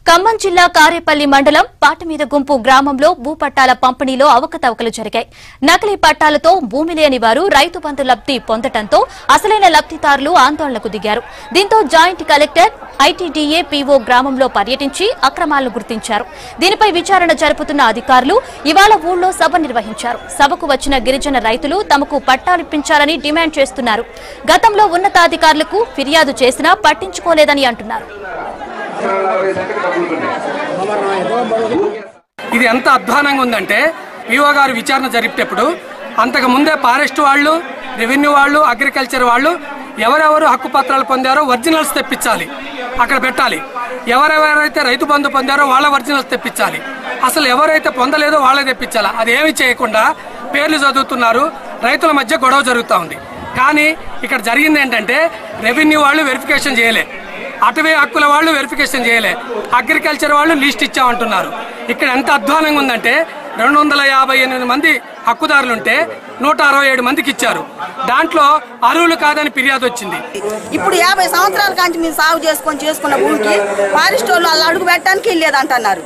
ఖమ్మం జిల్లా కారేపల్లి మండలం పాటమీద గుంపు గ్రామంలో భూపట్టాల పంపిణీలో అవకతవకలు జరిగాయి. నకిలీ పట్టాలతో భూమి లేని వారు రైతు బంధు లబ్ధి పొందడంతో అసలైన లబ్ధిదారులు ఆందోళనకు దిగారు. దీంతో జాయింట్ కలెక్టర్ ఐటీడీఏ పీఓ గ్రామంలో పర్యటించి అక్రమాలను గుర్తించారు. దీనిపై విచారణ జరుపుతున్న అధికారులు ఇవాళ ఊళ్ళో సభ నిర్వహించారు. సభకు వచ్చిన గిరిజన రైతులు తమకు పట్టాలిప్పించాలని డిమాండ్ చేస్తున్నారు. గతంలో ఉన్నతాధికారులకు ఫిర్యాదు చేసినా పట్టించుకోలేదని అంటున్నారు. ఇది ఎంత అధ్వానంగా ఉందంటే పీఓ గారు విచారణ జరిపేటప్పుడు అంతకు ముందే ఫారెస్ట్ వాళ్ళు, రెవెన్యూ వాళ్ళు, అగ్రికల్చర్ వాళ్ళు ఎవరెవరు హక్కు పత్రాలు పొందారో ఒరిజినల్స్ తెప్పించాలి, అక్కడ పెట్టాలి. ఎవరెవరైతే రైతు బంధు పొందారో వాళ్ళ ఒరిజినల్స్ తెప్పించాలి. అసలు ఎవరైతే పొందలేదో వాళ్ళే తెప్పించాలి. అది ఏమి చేయకుండా పేర్లు చదువుతున్నారు. రైతుల మధ్య గొడవ జరుగుతూ ఉంది. కానీ ఇక్కడ జరిగింది ఏంటంటే రెవెన్యూ వాళ్ళు వెరిఫికేషన్ చేయలే, అటవీ హక్కుల వాళ్ళు వెరిఫికేషన్ చేయలే, అగ్రికల్చర్ వాళ్ళు లిస్ట్ ఇచ్చామంటున్నారు. ఇక్కడ ఎంత అధ్వానంగా ఉందంటే 258 మంది హక్కుదారులుంటే 167 మందికి ఇచ్చారు. దాంట్లో అర్హులు కాదని ఫిర్యాదు వచ్చింది. ఇప్పుడు 50 సంవత్సరాల కంటే మేము సాగు చేసుకున్న భూమికి ఫారెస్ట్ వాళ్ళు అడుగు పెట్టడానికి వెళ్ళేదంటున్నారు.